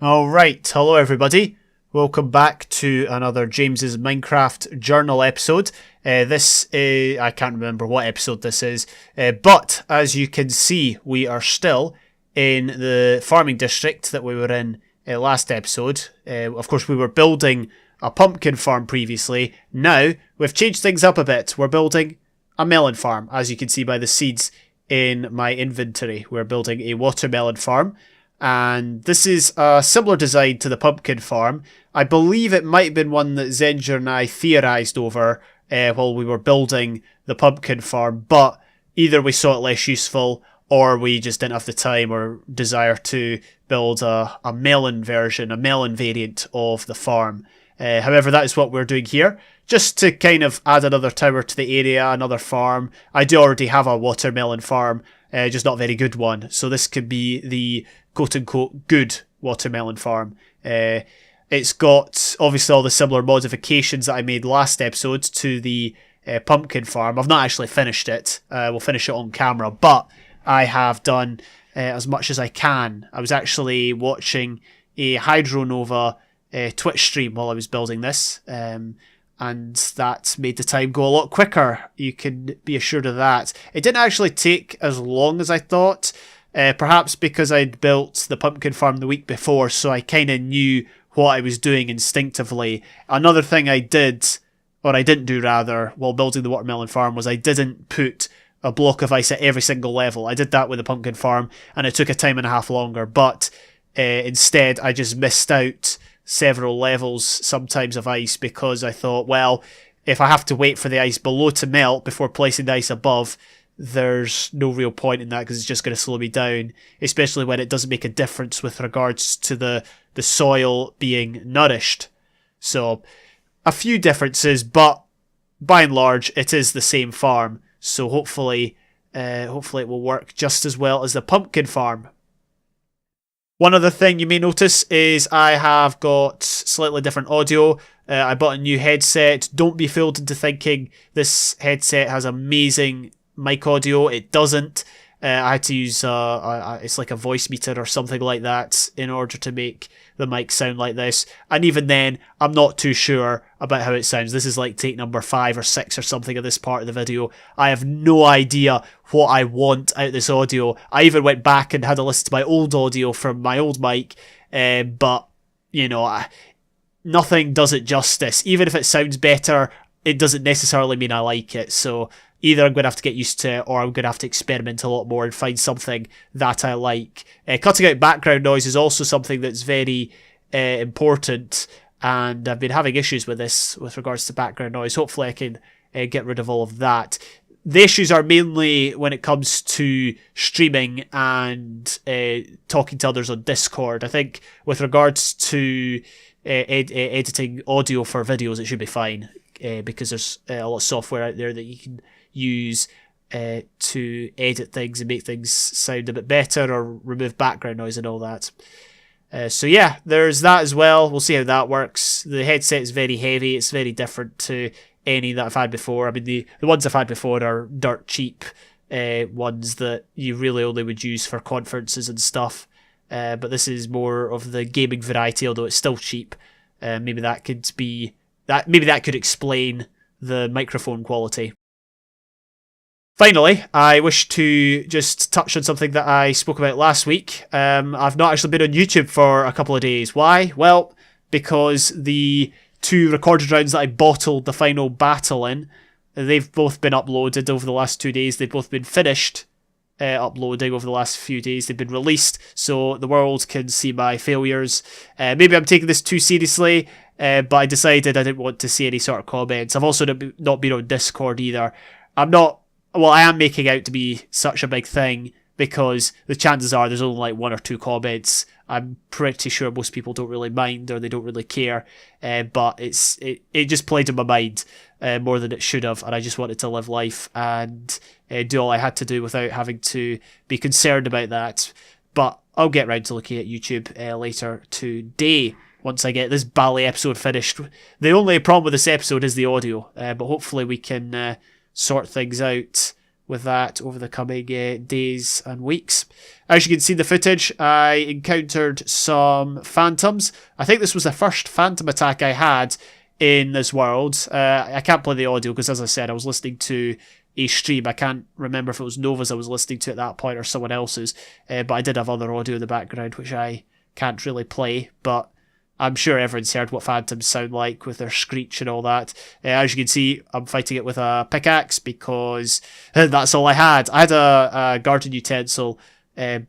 Alright, hello everybody. Welcome back to another James's Minecraft Journal episode. This is, I can't remember what episode this is, but as you can see, we are still in the farming district that we were in last episode. Of course, we were building a pumpkin farm previously. Now, we've changed things up a bit. We're building a melon farm, as you can see by the seeds in my inventory. We're building a watermelon farm. And this is a similar design to the pumpkin farm. I believe it might have been one that Zenger and I theorised over while we were building the pumpkin farm, but either we saw it less useful or we just didn't have the time or desire to build a melon version, a melon variant of the farm. However, that is what we're doing here, just to kind of add another tower to the area, another farm. I do already have a watermelon farm, just not a very good one, so this could be the quote-unquote good watermelon farm. It's got obviously all the similar modifications that I made last episode to the pumpkin farm. I've not actually finished it. We'll finish it on camera, but I have done as much as I can. I was actually watching a Hydronova Twitch stream while I was building this, and that made the time go a lot quicker. You can be assured of that. It didn't actually take as long as I thought. Perhaps because I'd built the pumpkin farm the week before, so I kind of knew what I was doing instinctively. Another thing I did, or I didn't do rather, while building the watermelon farm was I didn't put a block of ice at every single level. I did that with the pumpkin farm, and it took a time and a half longer, but instead I just missed out several levels sometimes of ice because I thought, well, if I have to wait for the ice below to melt before placing the ice above, there's no real point in that because it's just going to slow me down, especially when it doesn't make a difference with regards to the soil being nourished. So, a few differences, but by and large, it is the same farm. So hopefully it will work just as well as the pumpkin farm. One other thing you may notice is I have got slightly different audio. I bought a new headset. Don't be fooled into thinking this headset has amazing mic audio. It doesn't. I had to use it's like a voice meter or something like that in order to make the mic sound like this, and even then I'm not too sure about how it sounds. This is like take number 5 or 6 or something of this part of the video. I have no idea what I want out of this audio. I even went back and had a listen to my old audio from my old mic, but you know, nothing does it justice. Even if it sounds better, it doesn't necessarily mean I like it. So either I'm going to have to get used to it or I'm going to have to experiment a lot more and find something that I like. Cutting out background noise is also something that's very important, and I've been having issues with this with regards to background noise. Hopefully I can get rid of all of that. The issues are mainly when it comes to streaming and talking to others on Discord. I think with regards to editing audio for videos, it should be fine because there's a lot of software out there that you can use to edit things and make things sound a bit better or remove background noise and all that. So yeah, there's that as well. We'll see how that works. The headset is very heavy. It's very different to any that I've had before. I mean, the ones I've had before are dirt cheap ones that you really only would use for conferences and stuff. But this is more of the gaming variety, although it's still cheap. Maybe that could be that. Maybe that could explain the microphone quality. Finally, I wish to just touch on something that I spoke about last week. I've not actually been on YouTube for a couple of days. Why? Well, because the 2 recorded rounds that I bottled the final battle in, they've both been uploaded over the last 2 days. They've both been finished uploading over the last few days. They've been released, so the world can see my failures. Maybe I'm taking this too seriously, but I decided I didn't want to see any sort of comments. I've also not been on Discord either. I am making out to be such a big thing because the chances are there's only like 1 or 2 comments. I'm pretty sure most people don't really mind or they don't really care, but it just played in my mind more than it should have, and I just wanted to live life and do all I had to do without having to be concerned about that. But I'll get round to looking at YouTube later today once I get this bally episode finished. The only problem with this episode is the audio, but hopefully we can sort things out with that over the coming days and weeks. As you can see in the footage, I encountered some phantoms. I think this was the first phantom attack I had in this world. I can't play the audio because, as I said, I was listening to a stream. I can't remember if it was Nova's I was listening to at that point or someone else's, but I did have other audio in the background which I can't really play, but I'm sure everyone's heard what phantoms sound like with their screech and all that. As you can see, I'm fighting it with a pickaxe because that's all I had. I had a garden utensil,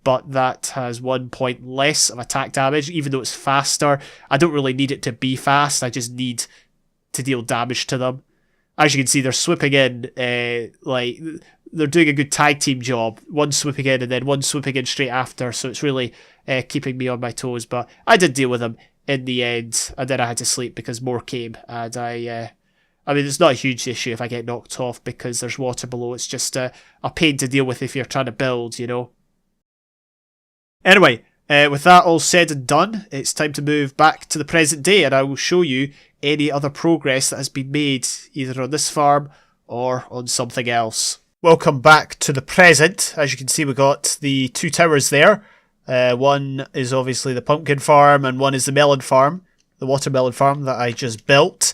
but that has 1 point less of attack damage, even though it's faster. I don't really need it to be fast, I just need to deal damage to them. As you can see, they're swooping in, like, they're doing a good tag team job. One swooping in and then one swooping in straight after, so it's really keeping me on my toes. But I did deal with them in the end, and then I had to sleep because more came, and I mean, it's not a huge issue if I get knocked off because there's water below. It's just a pain to deal with if you're trying to build, you know. Anyway, with that all said and done, it's time to move back to the present day, and I will show you any other progress that has been made either on this farm or on something else. Welcome back to the present. As you can see, we got the 2 towers there. One is obviously the pumpkin farm and one is the melon farm, the watermelon farm that I just built.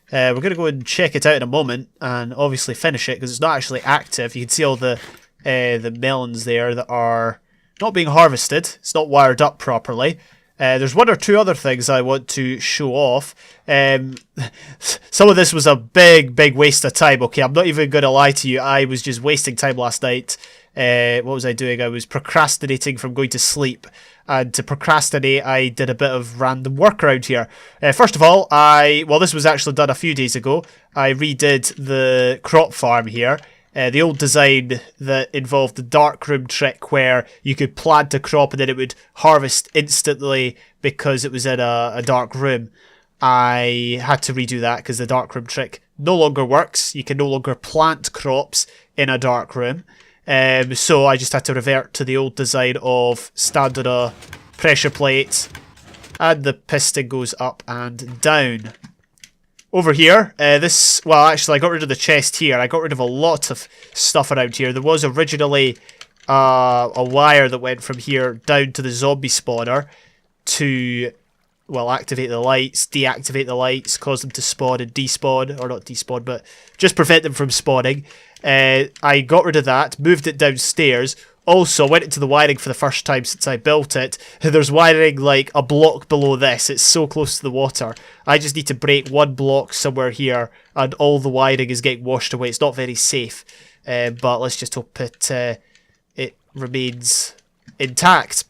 We're going to go and check it out in a moment and obviously finish it because it's not actually active. You can see all the melons there that are not being harvested. It's not wired up properly. There's 1 or 2 other things I want to show off. Some of this was a big waste of time. Okay, I'm not even going to lie to you. I was just wasting time last night. What was I doing? I was procrastinating from going to sleep. And to procrastinate, I did a bit of random work around here. First of all, well, this was actually done a few days ago. I redid the crop farm here. The old design that involved the dark room trick where you could plant a crop and then it would harvest instantly because it was in a dark room. I had to redo that because the dark room trick no longer works. You can no longer plant crops in a dark room. So I just had to revert to the old design of stand on a pressure plate and the piston goes up and down. Over here, well, actually, I got rid of the chest here. I got rid of a lot of stuff around here. There was originally a wire that went from here down to the zombie spawner to, well, activate the lights, deactivate the lights, cause them to spawn and despawn, or not despawn, but just prevent them from spawning. I got rid of that, moved it downstairs. Also, went into the wiring for the first time since I built it. There's wiring like a block below this. It's so close to the water. I just need to break 1 block somewhere here and all the wiring is getting washed away. It's not very safe, but let's just hope it remains intact.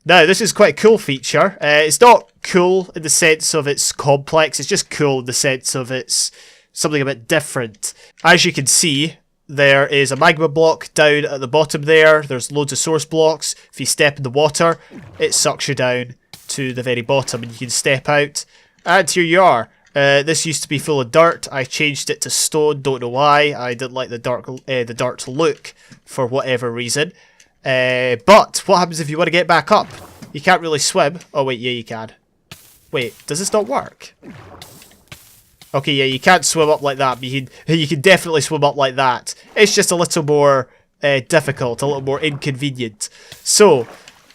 Now, this is quite a cool feature. It's not cool in the sense of it's complex. It's just cool in the sense of it's something a bit different. As you can see, there is a magma block down at the bottom there. There's loads of source blocks. If you step in the water, it sucks you down to the very bottom and you can step out. And here you are. This used to be full of dirt. I changed it to stone. Don't know why. I didn't like the dirt look for whatever reason. But what happens if you want to get back up? You can't really swim. Oh wait, yeah you can. Wait, does this not work? Okay, yeah, you can't swim up like that, but you can definitely swim up like that. It's just a little more difficult, a little more inconvenient. So,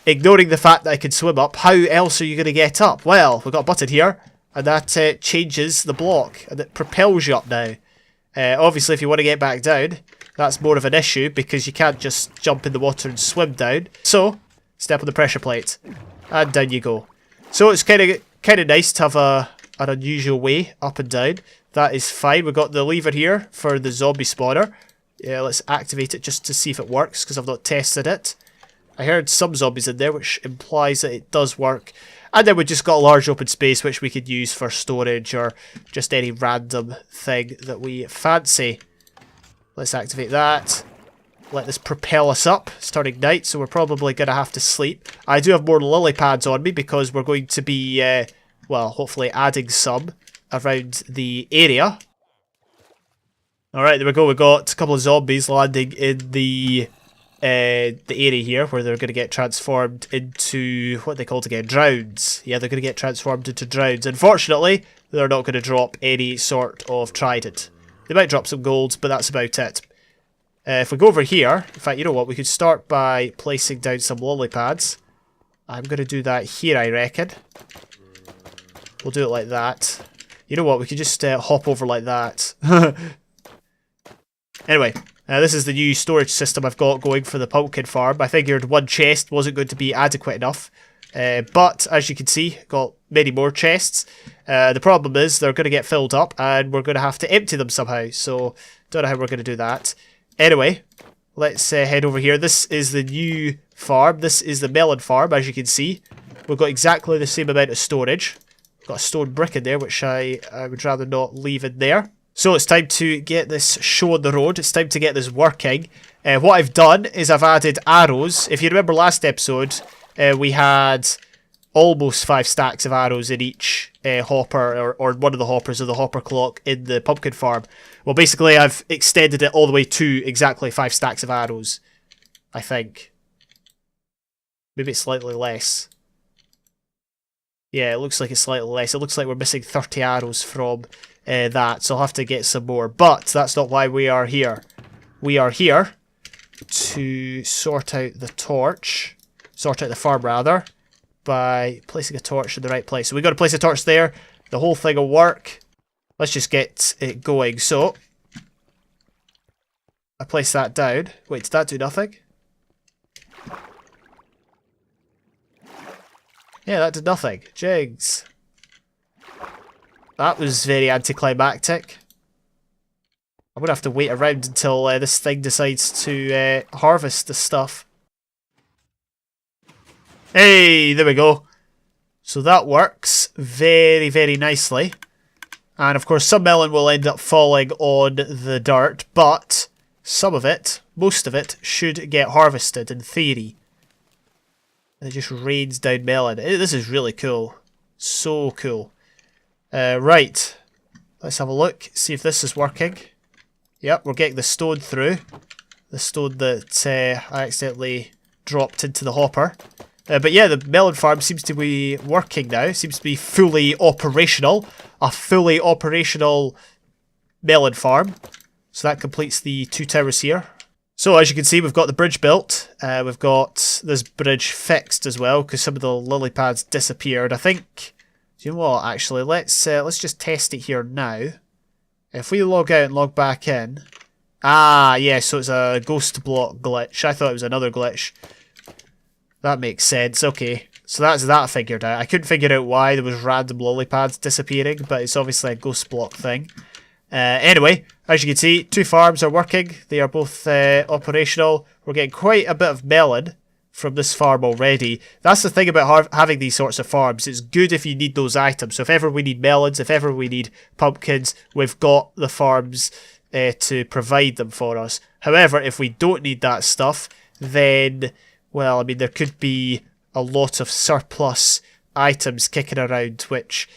ignoring the fact that I can swim up, how else are you going to get up? Well, we've got a button here, and that changes the block, and it propels you up now. Obviously, if you want to get back down, that's more of an issue, because you can't just jump in the water and swim down. So, step on the pressure plate, and down you go. So, it's kind of nice to have an unusual way up and down. That is fine. We've got the lever here for the zombie spawner. Yeah, let's activate it just to see if it works, because I've not tested it. I heard some zombies in there, which implies that it does work. And then we've just got a large open space, which we could use for storage or just any random thing that we fancy. Let's activate that. Let this propel us up. It's turning night, so we're probably going to have to sleep. I do have more lily pads on me, because we're going to be, well, hopefully adding some around the area. Alright, there we go. We got a couple of zombies landing in the area here, where they're going to get transformed into, what are they called again? Drowns. Yeah, they're going to get transformed into drowns. Unfortunately, they're not going to drop any sort of trident. They might drop some gold, but that's about it. If we go over here, in fact, you know what? We could start by placing down some lily pads. I'm going to do that here, I reckon. We'll do it like that. You know what? We could just hop over like that. Anyway, this is the new storage system I've got going for the pumpkin farm. I figured one chest wasn't going to be adequate enough. But, as you can see, got many more chests. The problem is they're going to get filled up and we're going to have to empty them somehow. So, don't know how we're going to do that. Anyway, let's head over here. This is the new farm. This is the melon farm, as you can see. We've got exactly the same amount of storage. Got a stone brick in there, which I would rather not leave in there. So it's time to get this show on the road. It's time to get this working. What I've done is I've added arrows. If you remember last episode, we had almost 5 stacks of arrows in each hopper, or one of the hoppers of the hopper clock in the pumpkin farm. Well, basically, I've extended it all the way to exactly 5 stacks of arrows, I think. Maybe it's slightly less. Yeah, it looks like it's slightly less. It looks like we're missing 30 arrows from that, so I'll have to get some more. But that's not why we are here. We are here to sort out the torch. Sort out the farm, rather, by placing a torch in the right place. So we've got to place a torch there. The whole thing will work. Let's just get it going. So, I place that down. Wait, did that do nothing? Yeah, that did nothing. Jigs. That was very anticlimactic. I'm going to have to wait around until this thing decides to harvest the stuff. Hey, there we go. So that works very, very nicely. And of course, some melon will end up falling on the dirt, but some of it, most of it, should get harvested in theory. And it just rains down melon. This is really cool. So cool. Right. Let's have a look. See if this is working. Yep, we're getting the stone through. The stone that I accidentally dropped into the hopper. But yeah, the melon farm seems to be working now. Seems to be fully operational. A fully operational melon farm. So that completes the 2 towers here. So as you can see, we've got the bridge built. We've got this bridge fixed as well, because some of the lily pads disappeared. I think, do you know what, actually, let's just test it here now. If we log out and log back in. Ah, yeah, so it's a ghost block glitch. I thought it was another glitch. That makes sense, okay. So that's that figured out. I couldn't figure out why there was random lily pads disappearing, but it's obviously a ghost block thing. Anyway, as you can see, 2 farms are working. They are both operational. We're getting quite a bit of melon from this farm already. That's the thing about having these sorts of farms. It's good if you need those items. So if ever we need melons, if ever we need pumpkins, we've got the farms to provide them for us. However, if we don't need that stuff, then, well, I mean, there could be a lot of surplus items kicking around, which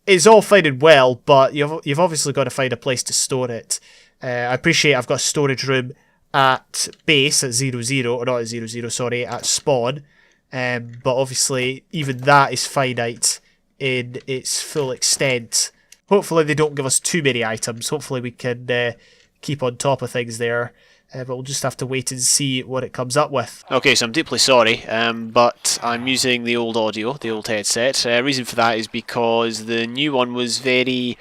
is all fine and well, but you've obviously got to find a place to store it. I appreciate I've got a storage room at base at 00, or not at 00, sorry, at spawn. But obviously, even that is finite in its full extent. Hopefully they don't give us too many items. Hopefully we can keep on top of things there. But we'll just have to wait and see what it comes up with. Okay, so I'm deeply sorry, but I'm using the old audio, the old headset. Reason for that is because the new one was very...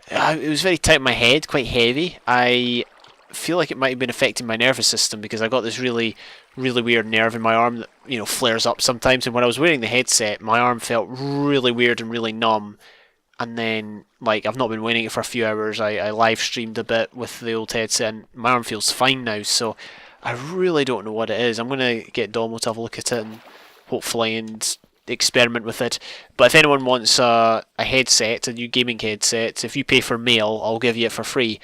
it was very tight in my head, quite heavy. I feel like it might have been affecting my nervous system because I got this really weird nerve in my arm that, you know, flares up sometimes. And when I was wearing the headset, my arm felt really weird and really numb. And then, like, I've not been wearing it for a few hours. I live streamed a bit with the old headset and my arm feels fine now. So I really don't know what it is. I'm going to get Domo to have a look at it and hopefully experiment with it. But if anyone wants a headset, a new gaming headset, if you pay for mail, I'll give you it for free.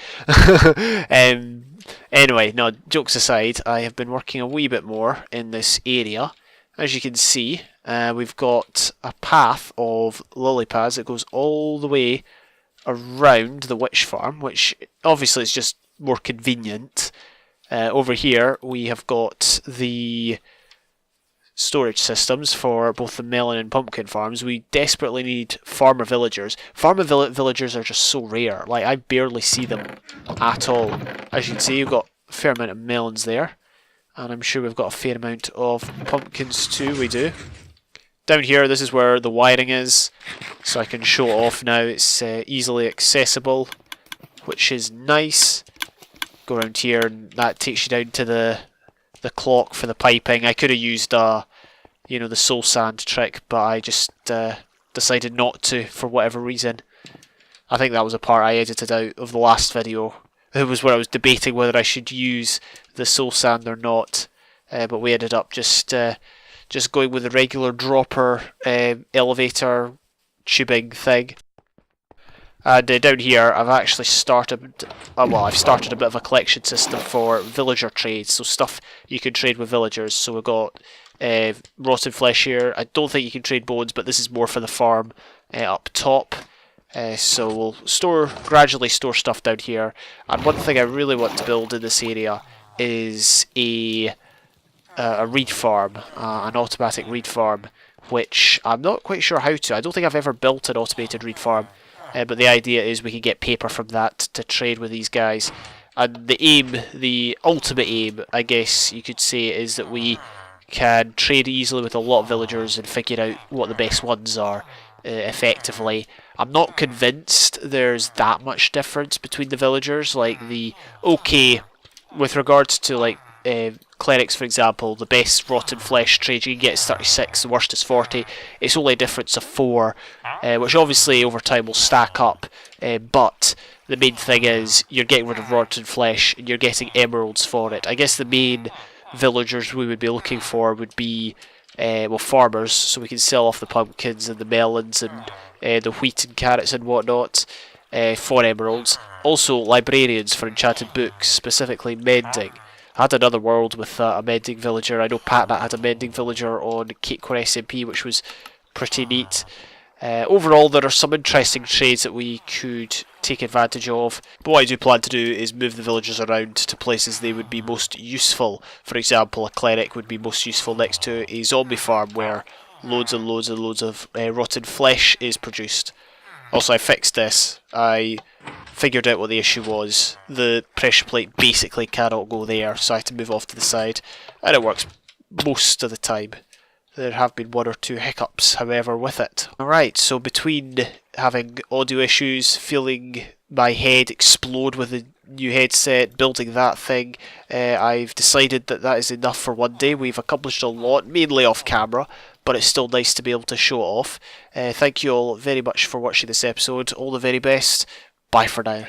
Anyway, no, jokes aside, I have been working a wee bit more in this area. As you can see, we've got a path of lily pads that goes all the way around the witch farm, which obviously is just more convenient. Over here we have got the storage systems for both the melon and pumpkin farms. We desperately need farmer villagers. Farmer villagers are just so rare. Like, I barely see them at all. As you can see, you've got a fair amount of melons there. And I'm sure we've got a fair amount of pumpkins too, we do. Down here, this is where the wiring is, so I can show it off now. It's easily accessible, which is nice. Go around here and that takes you down to the clock for the piping. I could have used the soul sand trick, but I just decided not to for whatever reason. I think that was a part I edited out of the last video. It was where I was debating whether I should use the soul sand or not, but we ended up just going with the regular dropper elevator tubing thing. And down here, I've actually started. I've started a bit of a collection system for villager trades, so stuff you can trade with villagers. So we've got rotten flesh here. I don't think you can trade bones, but this is more for the farm up top. So we'll gradually store stuff down here. And one thing I really want to build in this area is a reed farm, an automatic reed farm, which I'm not quite sure how to. I don't think I've ever built an automated reed farm, but the idea is we can get paper from that to trade with these guys. And the ultimate aim, I guess you could say, is that we can trade easily with a lot of villagers and figure out what the best ones are effectively. I'm not convinced there's that much difference between the villagers. Like with regards to like clerics, for example, the best rotten flesh trade you can get is 36, the worst is 40. It's only a difference of 4, which obviously over time will stack up, but the main thing is you're getting rid of rotten flesh and you're getting emeralds for it. I guess the main villagers we would be looking for would be farmers, so we can sell off the pumpkins and the melons and the wheat and carrots and whatnot for emeralds. Also librarians for enchanted books, specifically mending. I had another world with a mending villager. I know Patnat had a mending villager on Cape Core SMP, which was pretty neat. Overall, there are some interesting trades that we could take advantage of. But what I do plan to do is move the villagers around to places they would be most useful. For example, a cleric would be most useful next to a zombie farm where loads and loads and loads of rotten flesh is produced. Also, I fixed this. I figured out what the issue was. The pressure plate basically cannot go there, so I had to move off to the side. And it works most of the time. There have been 1 or 2 hiccups, however, with it. Alright, so between having audio issues, feeling my head explode with the new headset, building that thing, I've decided that is enough for one day. We've accomplished a lot, mainly off camera, but it's still nice to be able to show it off. Thank you all very much for watching this episode. All the very best. Bye for now.